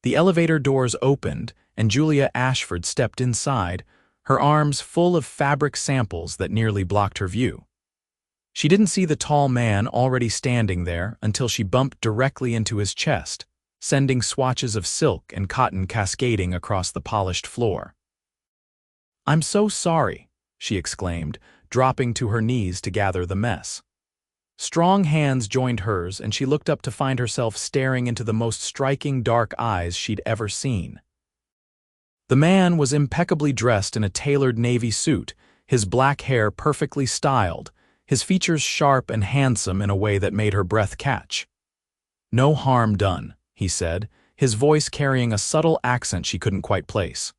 The elevator doors opened, and Julia Ashford stepped inside, her arms full of fabric samples that nearly blocked her view. She didn't see the tall man already standing there until she bumped directly into his chest, sending swatches of silk and cotton cascading across the polished floor. "I'm so sorry," she exclaimed, dropping to her knees to gather the mess. Strong hands joined hers, and she looked up to find herself staring into the most striking dark eyes she'd ever seen. The man was impeccably dressed in a tailored navy suit, his black hair perfectly styled, his features sharp and handsome in a way that made her breath catch. "No harm done," he said, his voice carrying a subtle accent she couldn't quite place.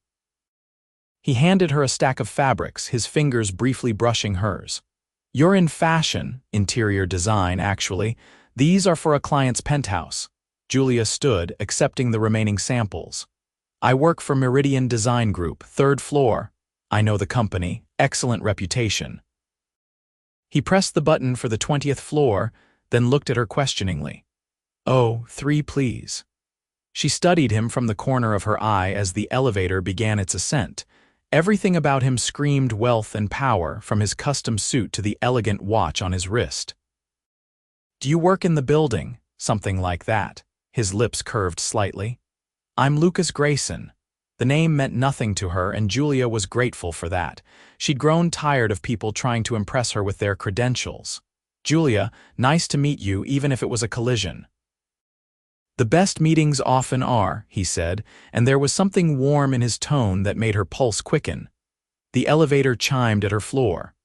He handed her a stack of fabrics, his fingers briefly brushing hers. "You're in fashion, interior design, actually. These are for a client's penthouse." Julia stood, accepting the remaining samples. "I work for Meridian Design Group, 3rd floor. I know the company, excellent reputation." He pressed the button for the 20th floor, then looked at her questioningly. "Oh, 3, please." She studied him from the corner of her eye as the elevator began its ascent. Everything about him screamed wealth and power, from his custom suit to the elegant watch on his wrist. "Do you work in the building?" Something like that. His lips curved slightly. "I'm Lucas Grayson." The name meant nothing to her, and Julia was grateful for that. She'd grown tired of people trying to impress her with their credentials. "Julia, nice to meet you, even if it was a collision." "The best meetings often are," he said, and there was something warm in his tone that made her pulse quicken. The elevator chimed at her floor.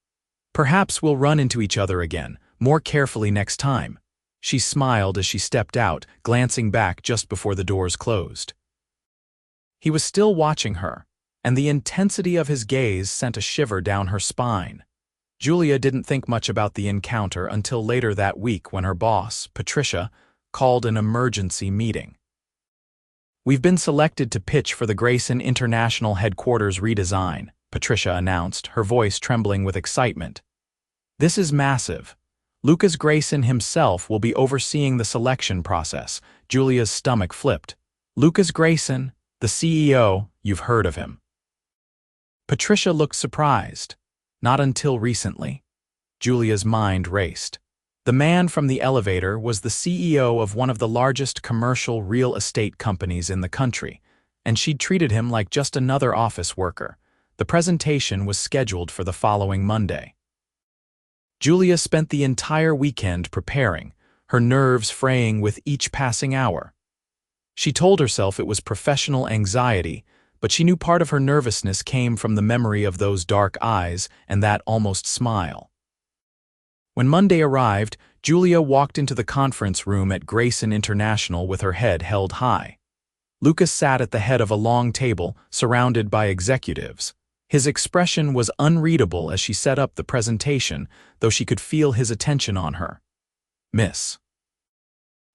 "Perhaps we'll run into each other again, more carefully next time." She smiled as she stepped out, glancing back just before the doors closed. He was still watching her, and the intensity of his gaze sent a shiver down her spine. Julia didn't think much about the encounter until later that week when her boss, Patricia, called an emergency meeting. "We've been selected to pitch for the Grayson International Headquarters redesign," Patricia announced, her voice trembling with excitement. "This is massive. Lucas Grayson himself will be overseeing the selection process." Julia's stomach flipped. "Lucas Grayson, the CEO, you've heard of him." Patricia looked surprised. "Not until recently." Julia's mind raced. The man from the elevator was the CEO of one of the largest commercial real estate companies in the country, and she'd treated him like just another office worker. The presentation was scheduled for the following Monday. Julia spent the entire weekend preparing, her nerves fraying with each passing hour. She told herself it was professional anxiety, but she knew part of her nervousness came from the memory of those dark eyes and that almost smile. When Monday arrived, Julia walked into the conference room at Grayson International with her head held high. Lucas sat at the head of a long table, surrounded by executives. His expression was unreadable as she set up the presentation, though she could feel his attention on her. "Miss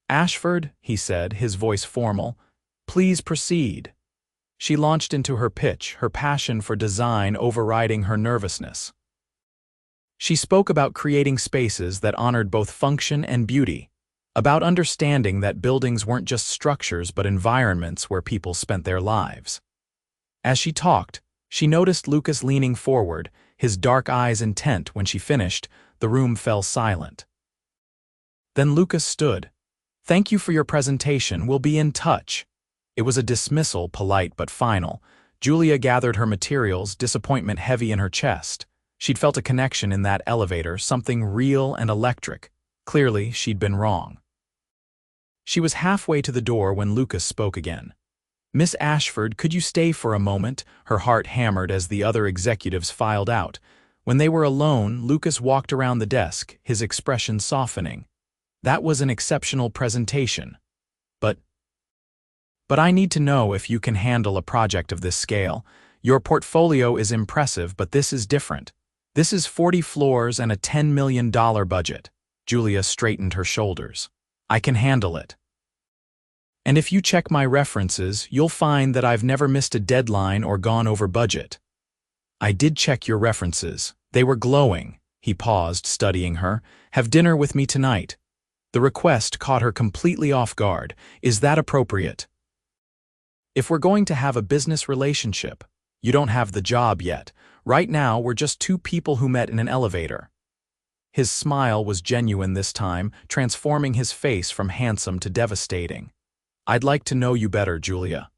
Ashford," he said, his voice formal, "please proceed." She launched into her pitch, her passion for design overriding her nervousness. She spoke about creating spaces that honored both function and beauty, about understanding that buildings weren't just structures but environments where people spent their lives. As she talked, she noticed Lucas leaning forward, his dark eyes intent. When she finished, the room fell silent. Then Lucas stood. "Thank you for your presentation. We'll be in touch." It was a dismissal, polite but final. Julia gathered her materials, disappointment heavy in her chest. She'd felt a connection in that elevator, something real and electric. Clearly, she'd been wrong. She was halfway to the door when Lucas spoke again. "Miss Ashford, could you stay for a moment?" Her heart hammered as the other executives filed out. When they were alone, Lucas walked around the desk, his expression softening. "That was an exceptional presentation. But I need to know if you can handle a project of this scale. Your portfolio is impressive, but this is different. This is 40 floors and a $10 million budget." Julia straightened her shoulders. "I can handle it. And if you check my references, you'll find that I've never missed a deadline or gone over budget." "I did check your references. They were glowing." He paused, studying her. "Have dinner with me tonight." The request caught her completely off guard. "Is that appropriate?" If we're going to have a business relationship, you don't have the job yet. Right now, we're just two people who met in an elevator." His smile was genuine this time, transforming his face from handsome to devastating. "I'd like to know you better, Julia."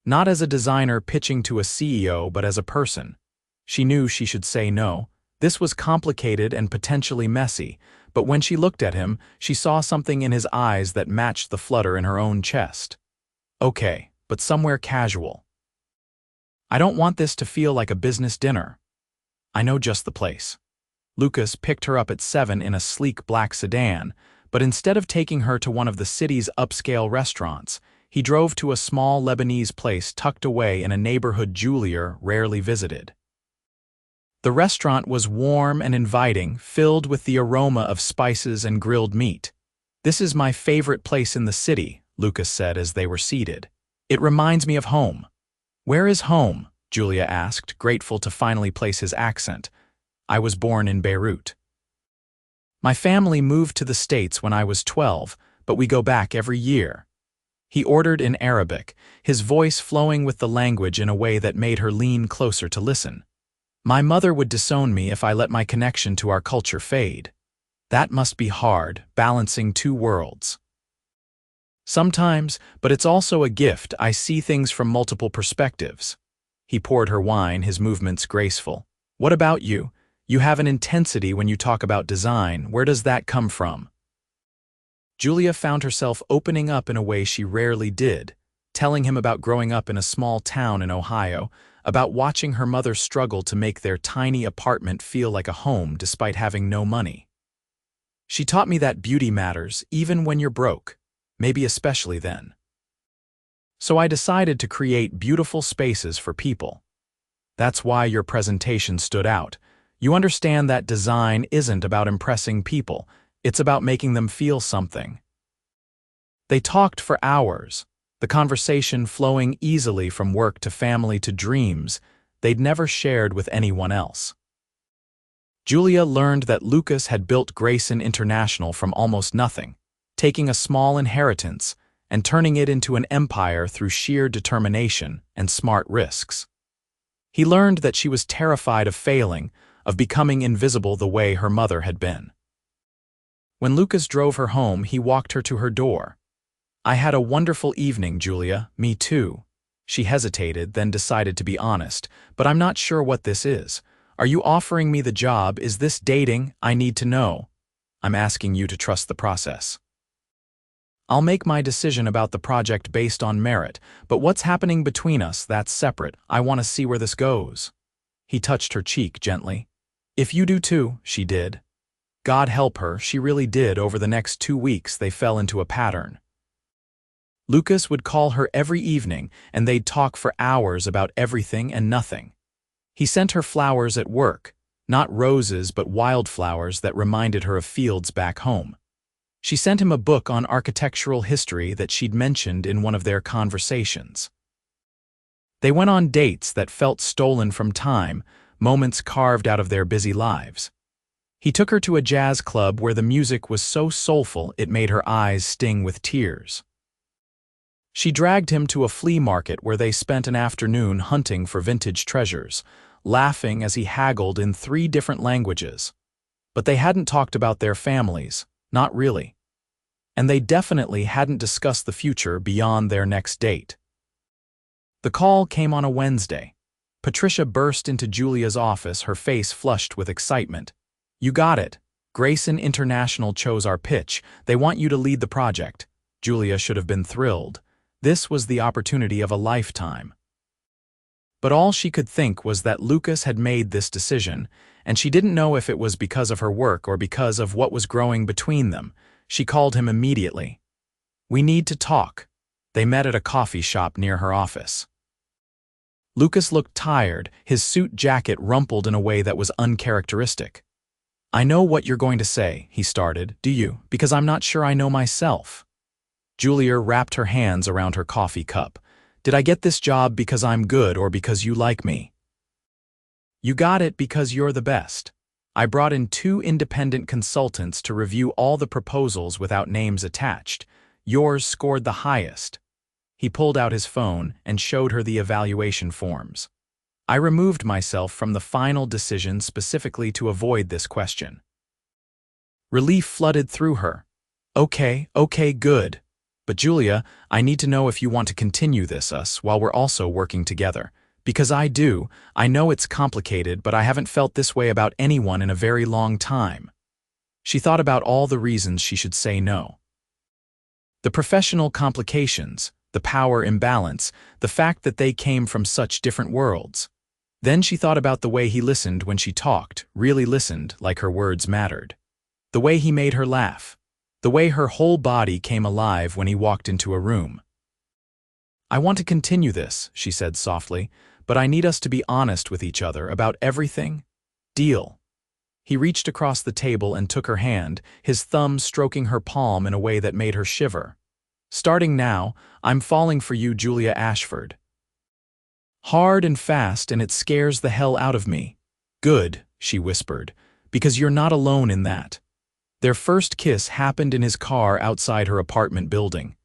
Not as a designer pitching to a CEO, but as a person. She knew she should say no. This was complicated and potentially messy, but when she looked at him, she saw something in his eyes that matched the flutter in her own chest. "Okay, but somewhere casual. I don't want this to feel like a business dinner. I know just the place." Lucas picked her up at 7 in a sleek black sedan, but instead of taking her to one of the city's upscale restaurants, he drove to a small Lebanese place tucked away in a neighborhood Julia rarely visited. The restaurant was warm and inviting, filled with the aroma of spices and grilled meat. "This is my favorite place in the city," Lucas said as they were seated. "It reminds me of home." "Where is home?" Julia asked, grateful to finally place his accent. "I was born in Beirut. My family moved to the States when I was 12, but we go back every year." He ordered in Arabic, his voice flowing with the language in a way that made her lean closer to listen. "My mother would disown me if I let my connection to our culture fade. That must be hard, balancing two worlds." "Sometimes, but it's also a gift. I see things from multiple perspectives." He poured her wine, his movements graceful. "What about you? You have an intensity when you talk about design. Where does that come from?" Julia found herself opening up in a way she rarely did, telling him about growing up in a small town in Ohio, about watching her mother struggle to make their tiny apartment feel like a home despite having no money. "She taught me that beauty matters, even when you're broke, maybe especially then. So I decided to create beautiful spaces for people. That's why your presentation stood out. You understand that design isn't about impressing people, it's about making them feel something." They talked for hours, the conversation flowing easily from work to family to dreams they'd never shared with anyone else. Julia learned that Lucas had built Grayson International from almost nothing, taking a small inheritance and turning it into an empire through sheer determination and smart risks. He learned that she was terrified of failing, of becoming invisible the way her mother had been. When Lucas drove her home, he walked her to her door. "I had a wonderful evening, Julia. Me too." She hesitated, then decided to be honest. "But I'm not sure what this is. Are you offering me the job? Is this dating? I need to know." "I'm asking you to trust the process. I'll make my decision about the project based on merit, but what's happening between us, that's separate. I want to see where this goes." He touched her cheek gently. "If you do too," she did. God help her, she really did. Over the next 2 weeks, they fell into a pattern. Lucas would call her every evening, and they'd talk for hours about everything and nothing. He sent her flowers at work, not roses but wildflowers that reminded her of fields back home. She sent him a book on architectural history that she'd mentioned in one of their conversations. They went on dates that felt stolen from time, moments carved out of their busy lives. He took her to a jazz club where the music was so soulful it made her eyes sting with tears. She dragged him to a flea market where they spent an afternoon hunting for vintage treasures, laughing as he haggled in 3 different languages. But they hadn't talked about their families, not really. And they definitely hadn't discussed the future beyond their next date. The call came on a Wednesday. Patricia burst into Julia's office, her face flushed with excitement. "You got it. Grayson International chose our pitch. They want you to lead the project." Julia should have been thrilled. This was the opportunity of a lifetime. But all she could think was that Lucas had made this decision, and she didn't know if it was because of her work or because of what was growing between them. She called him immediately. "We need to talk." They met at a coffee shop near her office. Lucas looked tired, his suit jacket rumpled in a way that was uncharacteristic. "I know what you're going to say," he started. "Do you? Because I'm not sure I know myself." Julia wrapped her hands around her coffee cup. "Did I get this job because I'm good or because you like me?" "You got it because you're the best. I brought in 2 independent consultants to review all the proposals without names attached. Yours scored the highest." He pulled out his phone and showed her the evaluation forms. I removed myself from the final decision specifically to avoid this question. Relief flooded through her. Okay, good. But Julia, I need to know if you want to continue this while we're also working together. Because I do. I know it's complicated, but I haven't felt this way about anyone in a very long time. She thought about all the reasons she should say no. The professional complications, the power imbalance, the fact that they came from such different worlds. Then she thought about the way he listened when she talked, really listened like her words mattered. The way he made her laugh. The way her whole body came alive when he walked into a room. I want to continue this, she said softly, but I need us to be honest with each other about everything. Deal. He reached across the table and took her hand, his thumb stroking her palm in a way that made her shiver. Starting now, I'm falling for you, Julia Ashford. Hard and fast, and it scares the hell out of me. Good, she whispered, because you're not alone in that. Their first kiss happened in his car outside her apartment building.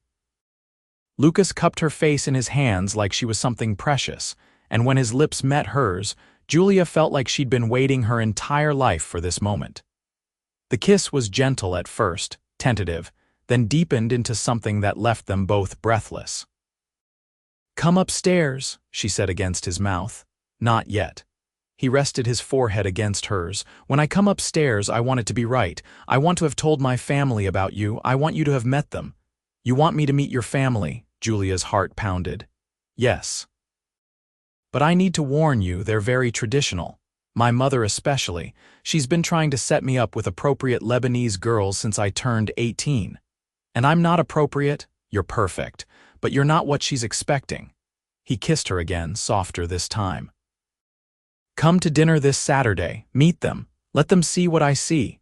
Lucas cupped her face in his hands like she was something precious, and when his lips met hers, Julia felt like she'd been waiting her entire life for this moment. The kiss was gentle at first, tentative, then deepened into something that left them both breathless. Come upstairs, she said against his mouth. Not yet. He rested his forehead against hers. When I come upstairs, I want it to be right. I want to have told my family about you. I want you to have met them. You want me to meet your family, Julia's heart pounded. Yes. But I need to warn you, they're very traditional. My mother especially. She's been trying to set me up with appropriate Lebanese girls since I turned 18. And I'm not appropriate, you're perfect, but you're not what she's expecting. He kissed her again, softer this time. Come to dinner this Saturday, meet them, let them see what I see.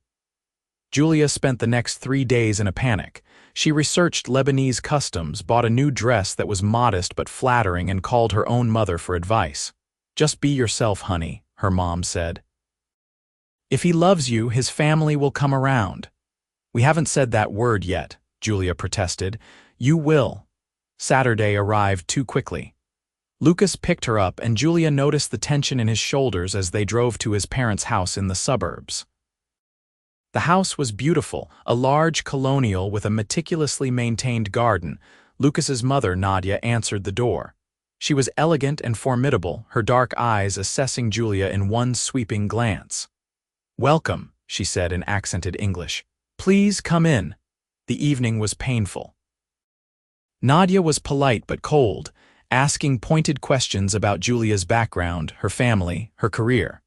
Julia spent the next 3 days in a panic. She researched Lebanese customs, bought a new dress that was modest but flattering, and called her own mother for advice. Just be yourself, honey, her mom said. If he loves you, his family will come around. We haven't said that word yet, Julia protested. You will. Saturday arrived too quickly. Lucas picked her up, and Julia noticed the tension in his shoulders as they drove to his parents' house in the suburbs. The house was beautiful, a large colonial with a meticulously maintained garden. Lucas's mother, Nadia, answered the door. She was elegant and formidable, her dark eyes assessing Julia in one sweeping glance. Welcome, she said in accented English. Please come in. The evening was painful. Nadia was polite but cold, asking pointed questions about Julia's background, her family, her career.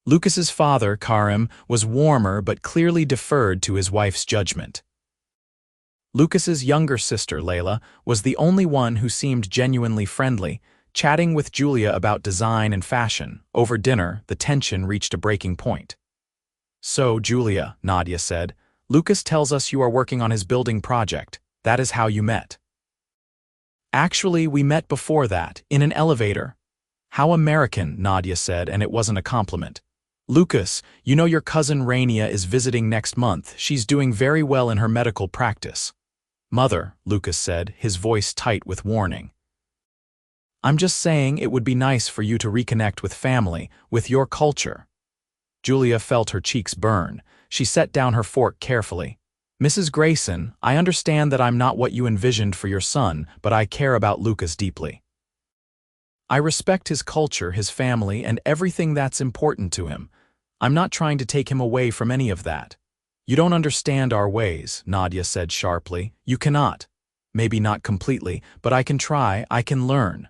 Lucas's father, Karim, was warmer but clearly deferred to his wife's judgment. Lucas's younger sister, Layla, was the only one who seemed genuinely friendly, chatting with Julia about design and fashion. Over dinner, the tension reached a breaking point. So, Julia, Nadia said, Lucas tells us you are working on his building project. That is how you met. Actually, we met before that, in an elevator. How American, Nadia said, and it wasn't a compliment. Lucas, you know your cousin Rania is visiting next month. She's doing very well in her medical practice. Mother, Lucas said, his voice tight with warning. I'm just saying it would be nice for you to reconnect with family, with your culture. Julia felt her cheeks burn. She set down her fork carefully. Mrs. Grayson, I understand that I'm not what you envisioned for your son, but I care about Lucas deeply. I respect his culture, his family, and everything that's important to him. I'm not trying to take him away from any of that. You don't understand our ways, Nadia said sharply. You cannot. Maybe not completely, but I can try, I can learn.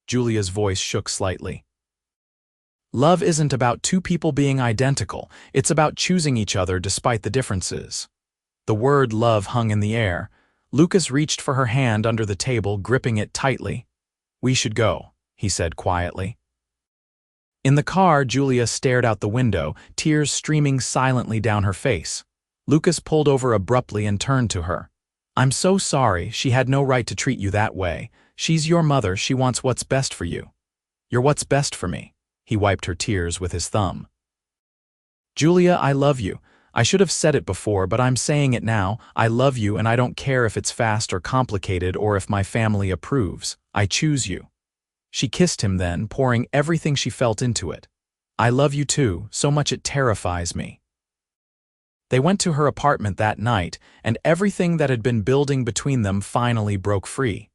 Julia's voice shook slightly. Love isn't about two people being identical. It's about choosing each other despite the differences. The word love hung in the air. Lucas reached for her hand under the table, gripping it tightly. We should go, he said quietly. In the car, Julia stared out the window, tears streaming silently down her face. Lucas pulled over abruptly and turned to her. I'm so sorry, she had no right to treat you that way. She's your mother, she wants what's best for you. You're what's best for me. He wiped her tears with his thumb. Julia, I love you. I should have said it before, but I'm saying it now. I love you and I don't care if it's fast or complicated or if my family approves. I choose you." She kissed him then, pouring everything she felt into it. "I love you too, so much it terrifies me." They went to her apartment that night, and everything that had been building between them finally broke free.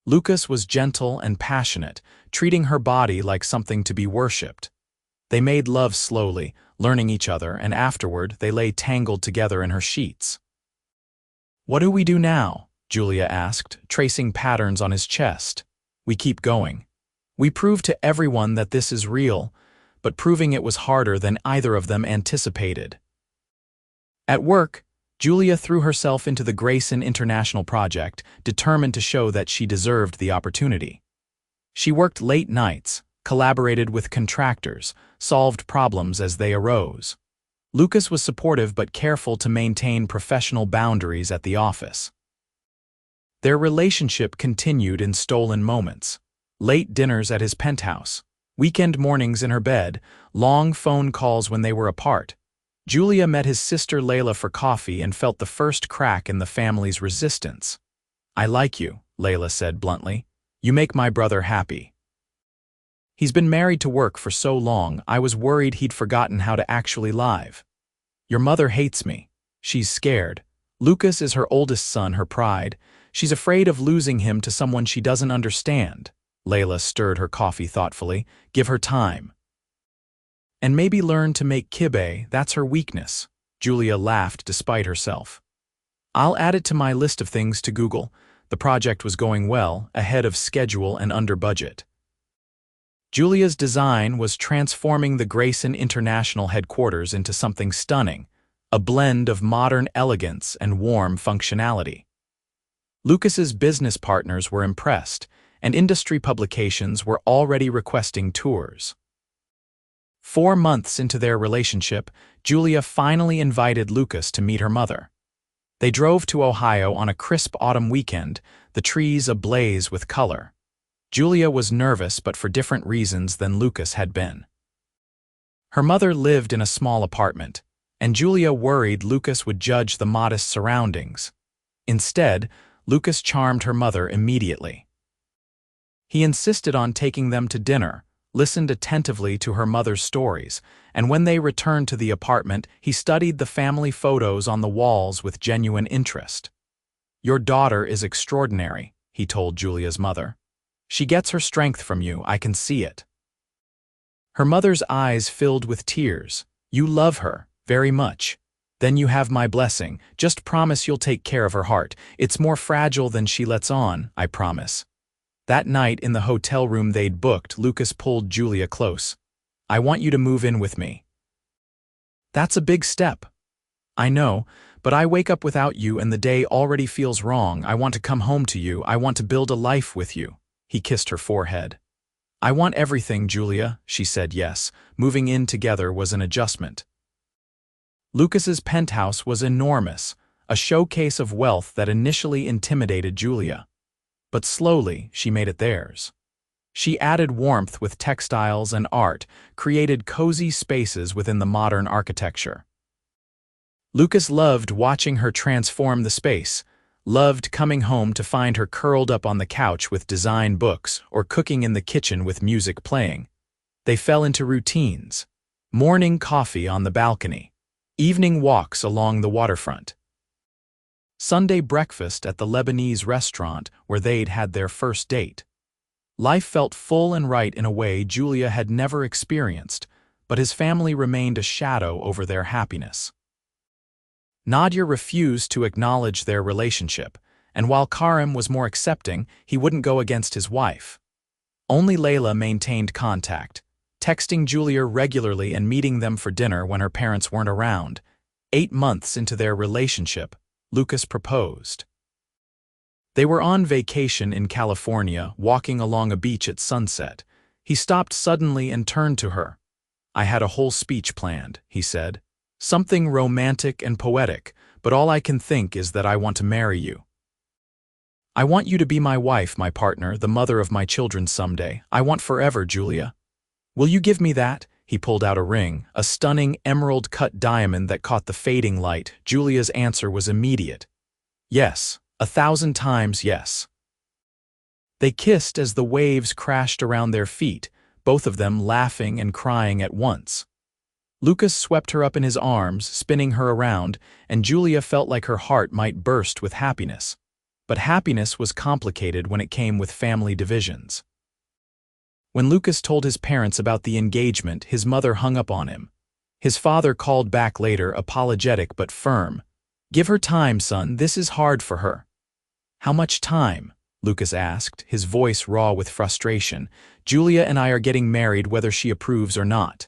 Lucas was gentle and passionate, treating her body like something to be worshipped. They made love slowly, learning each other, and afterward they lay tangled together in her sheets. "What do we do now?" Julia asked, tracing patterns on his chest. "We keep going. We prove to everyone that this is real, but proving it was harder than either of them anticipated." At work, Julia threw herself into the Grayson International project, determined to show that she deserved the opportunity. She worked late nights, collaborated with contractors, solved problems as they arose. Lucas was supportive but careful to maintain professional boundaries at the office. Their relationship continued in stolen moments. Late dinners at his penthouse, weekend mornings in her bed, long phone calls when they were apart. Julia met his sister Layla for coffee and felt the first crack in the family's resistance. "I like you," Layla said bluntly. "You make my brother happy." "He's been married to work for so long, I was worried he'd forgotten how to actually live. Your mother hates me. She's scared. Lucas is her oldest son, her pride. She's afraid of losing him to someone she doesn't understand." Layla stirred her coffee thoughtfully. "Give her time. And maybe learn to make kibbeh, that's her weakness." Julia laughed despite herself. "I'll add it to my list of things to Google." The project was going well, ahead of schedule and under budget. Julia's design was transforming the Grayson International headquarters into something stunning, a blend of modern elegance and warm functionality. Lucas's business partners were impressed, and industry publications were already requesting tours. 4 months into their relationship, Julia finally invited Lucas to meet her mother. They drove to Ohio on a crisp autumn weekend, the trees ablaze with color. Julia was nervous, but for different reasons than Lucas had been. Her mother lived in a small apartment, and Julia worried Lucas would judge the modest surroundings. Instead, Lucas charmed her mother immediately. He insisted on taking them to dinner, listened attentively to her mother's stories, and when they returned to the apartment, he studied the family photos on the walls with genuine interest. "Your daughter is extraordinary," he told Julia's mother. "She gets her strength from you, I can see it." Her mother's eyes filled with tears. "You love her, very much. Then you have my blessing. Just promise you'll take care of her heart. It's more fragile than she lets on, I promise." That night in the hotel room they'd booked, Lucas pulled Julia close. "I want you to move in with me." "That's a big step." "I know, but I wake up without you and the day already feels wrong. I want to come home to you. I want to build a life with you." He kissed her forehead. "I want everything, Julia," she said yes. Moving in together was an adjustment. Lucas's penthouse was enormous, a showcase of wealth that initially intimidated Julia. But slowly, she made it theirs. She added warmth with textiles and art, created cozy spaces within the modern architecture. Lucas loved watching her transform the space, loved coming home to find her curled up on the couch with design books or cooking in the kitchen with music playing. They fell into routines: morning coffee on the balcony, evening walks along the waterfront, Sunday breakfast at the Lebanese restaurant where they'd had their first date. Life felt full and right in a way Julia had never experienced, but his family remained a shadow over their happiness. Nadia refused to acknowledge their relationship, and while Karim was more accepting, he wouldn't go against his wife. Only Layla maintained contact, texting Julia regularly and meeting them for dinner when her parents weren't around. 8 months into their relationship, Lucas proposed. They were on vacation in California, walking along a beach at sunset. He stopped suddenly and turned to her. "I had a whole speech planned," he said. "Something romantic and poetic, but all I can think is that I want to marry you. I want you to be my wife, my partner, the mother of my children someday. I want forever, Julia. Will you give me that?" He pulled out a ring, a stunning emerald-cut diamond that caught the fading light. Julia's answer was immediate. Yes, 1,000 times yes. They kissed as the waves crashed around their feet, both of them laughing and crying at once. Lucas swept her up in his arms, spinning her around, and Julia felt like her heart might burst with happiness. But happiness was complicated when it came with family divisions. When Lucas told his parents about the engagement, his mother hung up on him. His father called back later, apologetic but firm. "Give her time, son, this is hard for her." "How much time?" Lucas asked, his voice raw with frustration. "Julia and I are getting married whether she approves or not."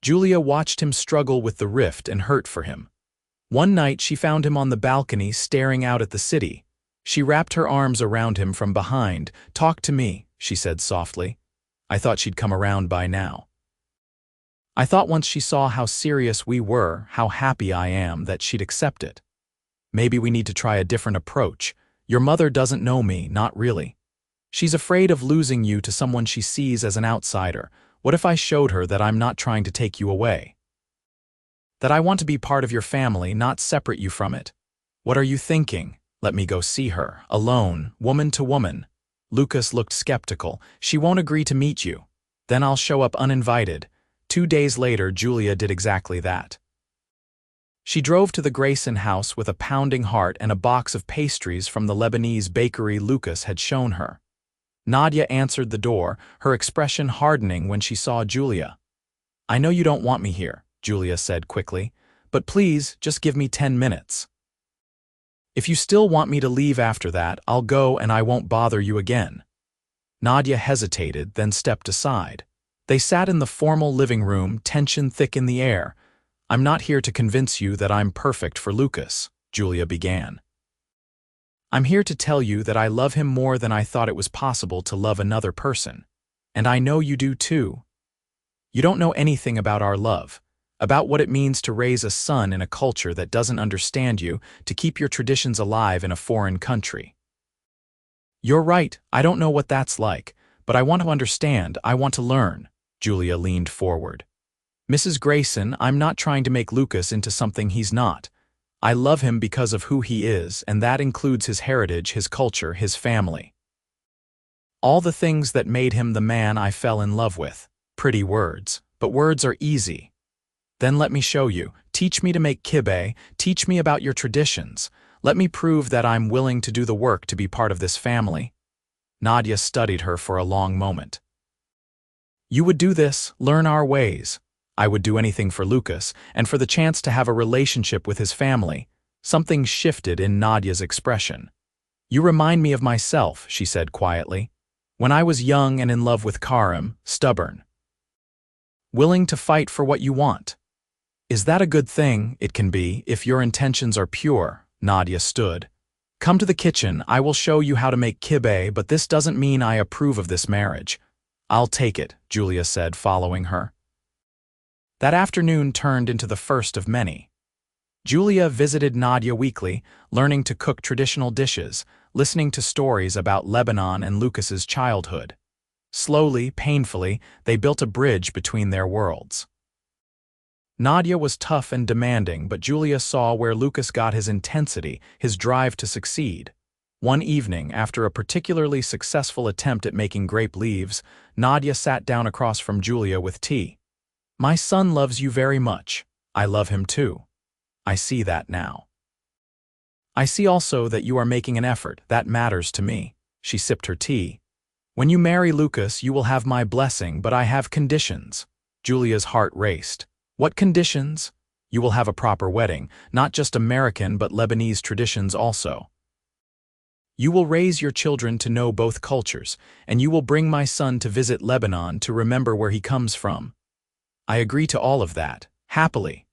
Julia watched him struggle with the rift and hurt for him. One night she found him on the balcony staring out at the city. She wrapped her arms around him from behind. "Talk to me," she said softly. "I thought she'd come around by now. I thought once she saw how serious we were, how happy I am, that she'd accept it. Maybe we need to try a different approach. Your mother doesn't know me, not really. She's afraid of losing you to someone she sees as an outsider. What if I showed her that I'm not trying to take you away? That I want to be part of your family, not separate you from it? What are you thinking? Let me go see her, alone, woman to woman." Lucas looked skeptical. "She won't agree to meet you. Then I'll show up uninvited." 2 days later, Julia did exactly that. She drove to the Grayson house with a pounding heart and a box of pastries from the Lebanese bakery Lucas had shown her. Nadia answered the door, her expression hardening when she saw Julia. "I know you don't want me here," Julia said quickly, "but please, just give me 10 minutes. If you still want me to leave after that, I'll go and I won't bother you again." Nadia hesitated, then stepped aside. They sat in the formal living room, tension thick in the air. "I'm not here to convince you that I'm perfect for Lucas," Julia began. "I'm here to tell you that I love him more than I thought it was possible to love another person. And I know you do too. You don't know anything about our love, about what it means to raise a son in a culture that doesn't understand you, to keep your traditions alive in a foreign country. You're right, I don't know what that's like, but I want to understand, I want to learn." Julia leaned forward. "Mrs. Grayson, I'm not trying to make Lucas into something he's not. I love him because of who he is, and that includes his heritage, his culture, his family. All the things that made him the man I fell in love with." Pretty words, but words are easy. "Then let me show you. Teach me to make kibbeh, teach me about your traditions. Let me prove that I'm willing to do the work to be part of this family." Nadia studied her for a long moment. "You would do this, learn our ways. I would do anything for Lucas, and for the chance to have a relationship with his family." Something shifted in Nadia's expression. "You remind me of myself," she said quietly. "When I was young and in love with Karim, stubborn. Willing to fight for what you want. Is that a good thing? It can be, if your intentions are pure." Nadia stood. "Come to the kitchen, I will show you how to make kibbeh, but this doesn't mean I approve of this marriage." "I'll take it," Julia said, following her. That afternoon turned into the first of many. Julia visited Nadia weekly, learning to cook traditional dishes, listening to stories about Lebanon and Lucas's childhood. Slowly, painfully, they built a bridge between their worlds. Nadia was tough and demanding, but Julia saw where Lucas got his intensity, his drive to succeed. One evening, after a particularly successful attempt at making grape leaves, Nadia sat down across from Julia with tea. "My son loves you very much. I love him too. I see that now. I see also that you are making an effort. That matters to me." She sipped her tea. "When you marry Lucas, you will have my blessing, but I have conditions." Julia's heart raced. "What conditions?" "You will have a proper wedding, not just American but Lebanese traditions also. You will raise your children to know both cultures, and you will bring my son to visit Lebanon to remember where he comes from." "I agree to all of that, happily."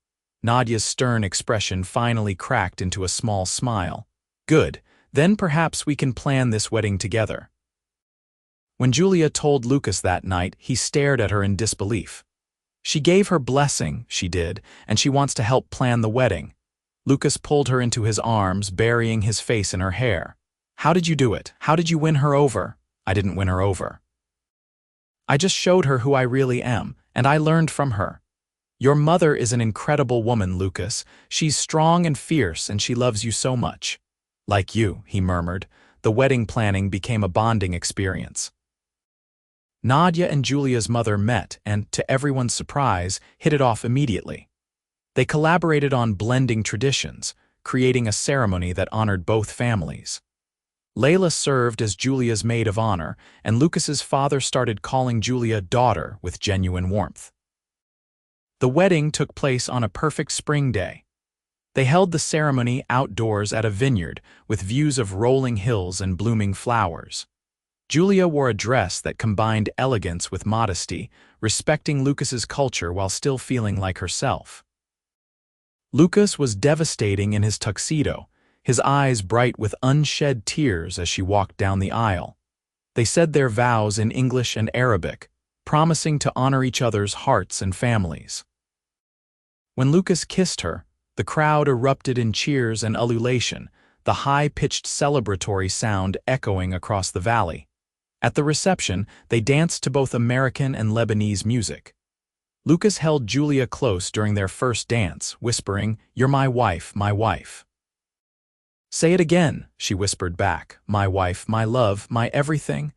Nadia's stern expression finally cracked into a small smile. "Good, then perhaps we can plan this wedding together." When Julia told Lucas that night, he stared at her in disbelief. She gave her blessing, she did, and she wants to help plan the wedding. Lucas pulled her into his arms, burying his face in her hair. "How did you do it? How did you win her over?" "I didn't win her over. I just showed her who I really am, And I learned from her. Your mother is an incredible woman, Lucas. She's strong and fierce, and she loves you so much. Like you, he murmured. The wedding planning became a bonding experience. Nadia and Julia's mother met and, to everyone's surprise, hit it off immediately. They collaborated on blending traditions, creating a ceremony that honored both families. Layla served as Julia's maid of honor, and Lucas's father started calling Julia daughter with genuine warmth. The wedding took place on a perfect spring day. They held the ceremony outdoors at a vineyard with views of rolling hills and blooming flowers. Julia wore a dress that combined elegance with modesty, respecting Lucas's culture while still feeling like herself. Lucas was devastating in his tuxedo, his eyes bright with unshed tears as she walked down the aisle. They said their vows in English and Arabic, promising to honor each other's hearts and families. When Lucas kissed her, the crowd erupted in cheers and ululation, the high-pitched celebratory sound echoing across the valley. At the reception, they danced to both American and Lebanese music. Lucas held Julia close during their first dance, whispering, "You're my wife, my wife." "Say it again," she whispered back, "my wife, my love, my everything."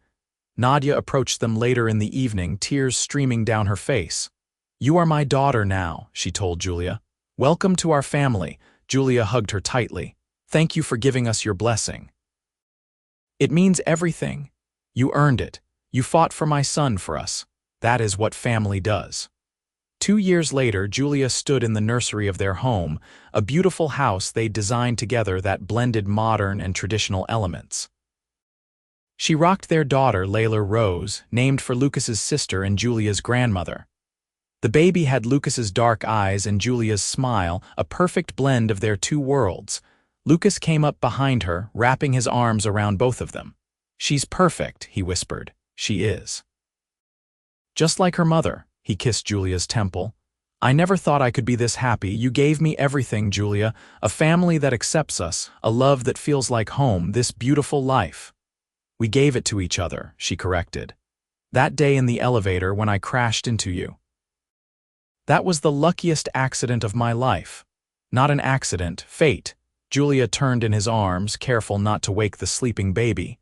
Nadia approached them later in the evening, tears streaming down her face. "You are my daughter now," she told Julia. "Welcome to our family." Julia hugged her tightly. "Thank you for giving us your blessing. It means everything. You earned it. You fought for my son for us. That is what family does." 2 years later, Julia stood in the nursery of their home, a beautiful house they designed together that blended modern and traditional elements. She rocked their daughter, Layla Rose, named for Lucas's sister and Julia's grandmother. The baby had Lucas's dark eyes and Julia's smile, a perfect blend of their two worlds. Lucas came up behind her, wrapping his arms around both of them. "She's perfect," he whispered. "She is." Just like her mother, he kissed Julia's temple. "I never thought I could be this happy. You gave me everything, Julia. A family that accepts us, a love that feels like home, this beautiful life." "We gave it to each other," she corrected. "That day in the elevator when I crashed into you. That was the luckiest accident of my life." "Not an accident, fate." Julia turned in his arms, careful not to wake the sleeping baby.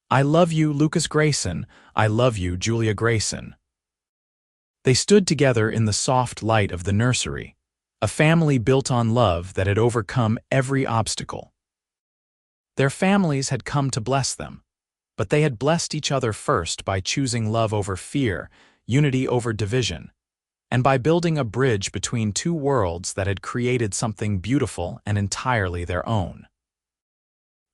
"I love you, Lucas Grayson. I love you, Julia Grayson." They stood together in the soft light of the nursery, a family built on love that had overcome every obstacle. Their families had come to bless them, but they had blessed each other first by choosing love over fear, unity over division, and by building a bridge between two worlds that had created something beautiful and entirely their own.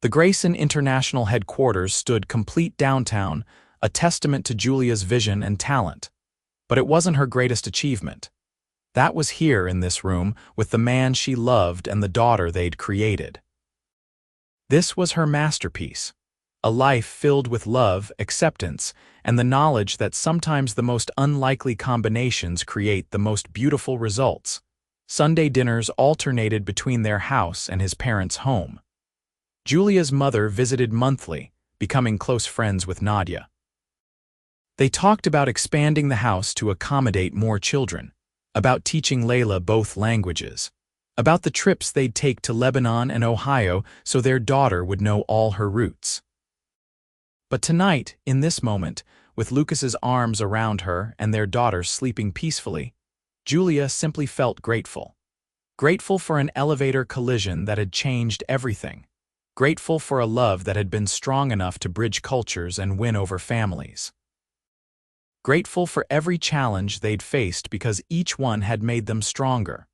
The Grayson International headquarters stood complete downtown, a testament to Julia's vision and talent. But it wasn't her greatest achievement. That was here in this room with the man she loved and the daughter they'd created. This was her masterpiece, a life filled with love, acceptance, and the knowledge that sometimes the most unlikely combinations create the most beautiful results. Sunday dinners alternated between their house and his parents' home. Julia's mother visited monthly, becoming close friends with Nadia. They talked about expanding the house to accommodate more children, about teaching Layla both languages, about the trips they'd take to Lebanon and Ohio so their daughter would know all her roots. But tonight, in this moment, with Lucas's arms around her and their daughter sleeping peacefully, Julia simply felt grateful. Grateful for an elevator collision that had changed everything. Grateful for a love that had been strong enough to bridge cultures and win over families. Grateful for every challenge they'd faced because each one had made them stronger.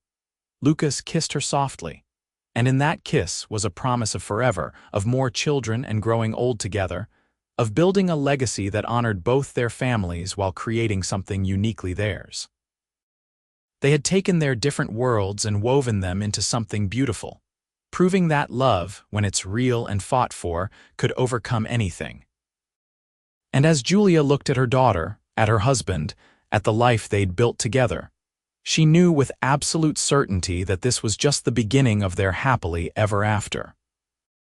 Lucas kissed her softly, and in that kiss was a promise of forever, of more children and growing old together, of building a legacy that honored both their families while creating something uniquely theirs. They had taken their different worlds and woven them into something beautiful, proving that love, when it's real and fought for, could overcome anything. And as Julia looked at her daughter, at her husband, at the life they'd built together, she knew with absolute certainty that this was just the beginning of their happily ever after.